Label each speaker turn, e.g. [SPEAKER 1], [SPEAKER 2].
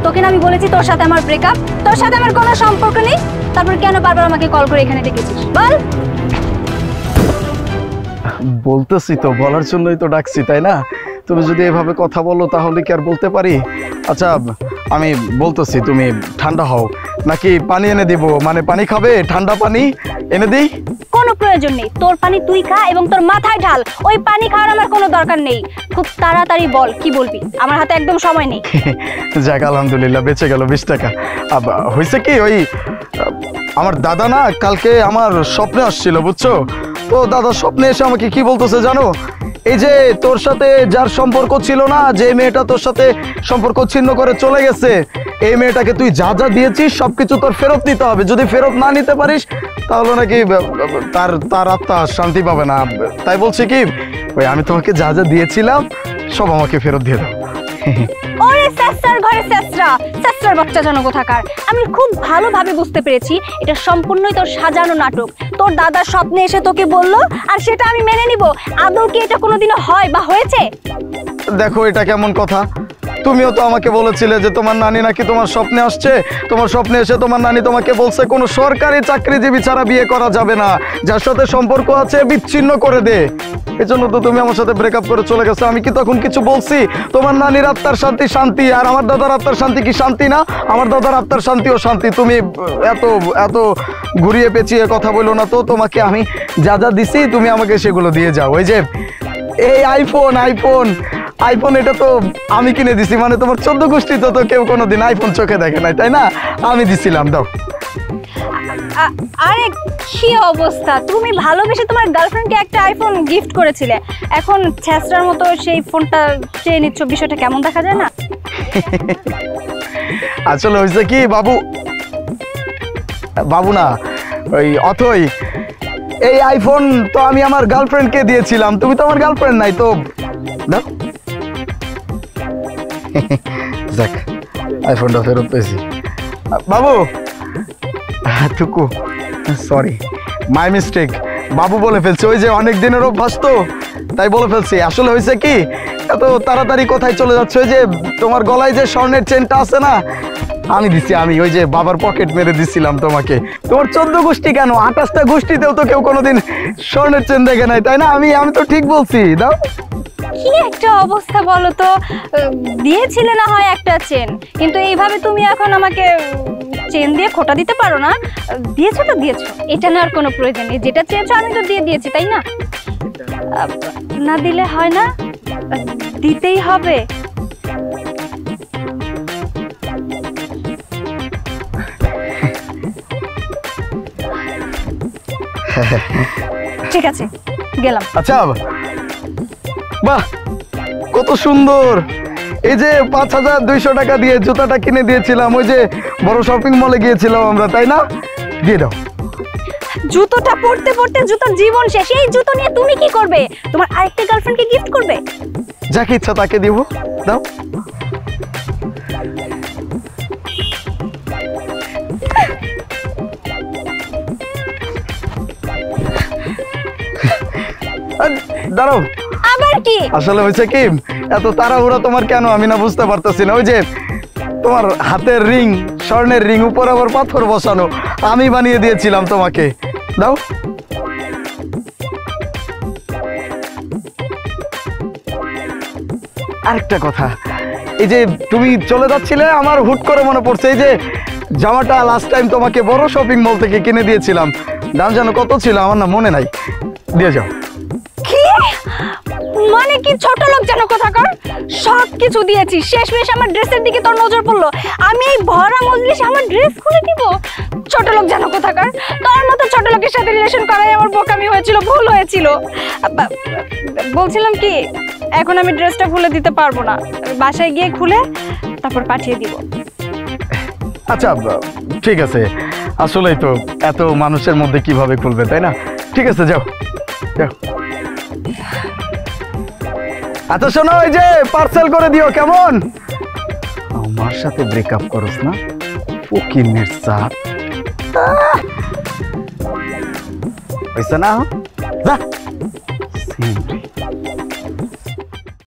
[SPEAKER 1] তোকে না আমি বলেছি তোর সাথে আমার ব্রেকআপ, তোর সাথে আমার কোনো সম্পর্ক নেই, তারপর কেন বারবার আমাকে কল করে এখানে ডেকেছিস বল?
[SPEAKER 2] বলতেছি তো, বলার জন্যই তো ডাকছি, তাই না? তুমি যদি এভাবে কথা বলো তাহলে কি আর বলতে পারি? আচ্ছা আমি বলতেছি, তুমি ঠান্ডা হও নাকি পানি এনে দিব? মানে পানি খাবে? ঠান্ডা পানি এনে দিই?
[SPEAKER 1] কোনো প্রয়োজন নেই, তোর পানি তুই খা এবং তোর মাথায় ঢাল, ওই পানি খাওয়ার আমার কোনো দরকার নেই। খুব তাড়াতাড়ি বল কি বলবি, আমার হাতে একদম সময় নেই।
[SPEAKER 2] যাক আলহামদুলিল্লাহ, বেঁচে গেল 20 টাকা। হয়েছে কি, ওই আমার দাদা না কালকে আমার স্বপ্নে আসছিল, বুঝছো তো? দাদা স্বপ্নে এসে আমাকে কি বলতেছে জানো? এই যে তোর সাথে যার সম্পর্ক ছিল না, যে মেয়েটা তোর সাথে সম্পর্ক ছিন্ন করে চলে গেছে, এই মেয়েটাকে তুই যা যা দিয়েছিস সবকিছু তোর ফেরত নিতে হবে। যদি ফেরত না নিতে পারিস তাহলে নাকি তার আত্মা শান্তি পাবে না। তাই বলছি কি, ওই আমি তোমাকে যা যা দিয়েছিলাম সব আমাকে ফেরত দিয়ে দাও।
[SPEAKER 1] ওরে স্যাসরার ঘরে স্যাসরা, স্যাসরার বাচ্চা যেন কোথাকার। আমি খুব ভালোভাবে বুঝতে পেরেছি এটা সম্পূর্ণই তোর সাজানো নাটক। তোর দাদার স্বপ্নে এসে তোকে বললো আর সেটা আমি মেনে নিব। আদৌ কি এটা কোনোদিনও হয় বা হয়েছে?
[SPEAKER 2] দেখো এটা কেমন কথা? তুমিও তো আমাকে বলেছিলে যে তোমার নানি নাকি তোমার স্বপ্নে আসছে, তোমার স্বপ্নে এসে তোমার নানি তোমাকে বলছে কোনো সরকারি চাকরিজীবী ছাড়া বিয়ে করা যাবে না, যার সাথে সম্পর্ক আছে বিচ্ছিন্ন করে দে। এজন্য তো তুমি আমার সাথে ব্রেকআপ করে চলে গেছো। আমি কি তখন কিছু বলছি? তোমার নানির আত্মার শান্তি শান্তি, আর আমার দাদার আত্মার শান্তি কি শান্তি না? আমার দাদার আত্মার শান্তিও শান্তি। তুমি এত এত ঘুরিয়ে পেঁচিয়ে কথা বলো না তো। তোমাকে আমি যা যা দিছি তুমি আমাকে সেগুলো দিয়ে যাও। ওই যে এই আইফোন আইফোন আইফোন, এটা তো আমি কিনে দিছি, মানে তোমার 14 গোষ্ঠী তো কেউ কোনোদিন আইফোন চোখে দেখে নাই, তাই না? আমি দিছিলাম, দাও।
[SPEAKER 1] আরে কি অবস্থা, তুমি ভালোবেসে তোমার গার্লফ্রেন্ডকে একটা আইফোন গিফট করেছিলে, এখন ছ্যাঁচড়ার মতো সেই ফোনটা চেয়ে নিচ্ছ, বিষয়টা কেমন দেখা যায় না?
[SPEAKER 2] আসলে হয়েছে কি বাবু, বাবু না ওই অথই, এই আইফোন তো আমি আমার গার্লফ্রেন্ডকে দিয়েছিলাম, তুমি তো আমার গার্লফ্রেন্ড নাই তো, দাও। যাক আইফোনটা ফেরত পেয়েছি। বাবু টুকু, সরি মাই মিস্টেক, বাবু বলে ফেলছি। ওই যে অনেক দিনের অভ্যাস তো, তাই বলে ফেলছি। আসলে হয়েছে কি, এত তাড়াতাড়ি কোথায় চলে যাচ্ছে? ওই যে তোমার গলায় যে স্বর্ণের চেনটা আছে না, আমি দিছি, আমি ওই যে বাবার পকেট মেরে দিছিলাম তোমাকে। তোমার 14 গোষ্ঠী কেন, 28টা গোষ্ঠীতেও তো কেউ কোনোদিন স্বর্ণের চেন দেখে নাই, তাই না? আমি তো ঠিক বলছি, দাও।
[SPEAKER 1] কি একটা অবস্থা বলো তো, দিয়েছিলে না হয় একটা চেন, কিন্তু এইভাবে তুমি এখন আমাকে চেন দিয়ে খোটা দিতে পারো না। দিয়েছো তো দিয়েছো, এটা নেওয়ার কোনো প্রয়োজন নেই, যেটা চেয়েছো আমি তো দিয়ে দিয়েছি, তাই না? না দিলে হয় না, দিতেই হবে। ঠিক আছে গেলাম।
[SPEAKER 2] আচ্ছা বাহ কত সুন্দর। এই যে 5200 টাকা দিয়ে জুতাটা কিনে দিয়েছিলাম, ওই যে বড় শপিং মলে গিয়েছিলাম আমরা, তাই না? দিয়ে দাও।
[SPEAKER 1] জুতোটা পরতে পরতে জুতোর জীবন শেষ, এই জুতো নিয়ে তুমি কি করবে? তোমার আরেকটা গার্লফ্রেন্ডকে গিফট করবে?
[SPEAKER 2] যাকে ইচ্ছা তাকে দিব, দাও। দাঁড়াও,
[SPEAKER 1] আবার কি?
[SPEAKER 2] আসলে হয়েছে কি, এত তাড়াহুড়া তোমার কেন আমি না বুঝতে পারতেছি না। ওই যে তোমার হাতের রিং, স্বর্ণের রিং, উপর আবার পাথর বসানো, আমি বানিয়ে দিয়েছিলাম তোমাকে, দাও। আরেকটা কথা, এই যে তুমি চলে যাচ্ছিলে, আমার হুট করে মনে পড়ছে এই যে জামাটা লাস্ট টাইম তোমাকে বড় শপিং মল থেকে কিনে দিয়েছিলাম, দাম যেন কত ছিল আমার না মনে নাই, দিয়ে যাও।
[SPEAKER 1] কি মানে কি, ছোট লোক যেন কোথাকার, সব কিছু দিয়েছি, শেষমেশ আমার ড্রেসের দিকে তোর নজর পড়লো, আমি এই ভরা মজলিসে আমার ড্রেস খুলে দিব? ছোট লোক যেন কোথাকার, তোর মতো ছোট লোকের সাথে রিলেশন করাই আমার বোকামি হয়েছিল, ভুল হয়েছিল। বলছিলাম কি, এখন আমি ড্রেসটা খুলে দিতে পারবো না, বাসায় গিয়ে খুলে তারপর পাঠিয়ে দিব।
[SPEAKER 2] আচ্ছা ঠিক আছে, আসলেই তো এত মানুষের মধ্যে কিভাবে খুলবে, তাই না? ঠিক আছে যাও যাও। আচ্ছা শোনো, ওই যে পার্সেল করে দিও, কেমন? আমার সাথে ব্রেকআপ করস না, ফকিনের চাপ হইছে না? যা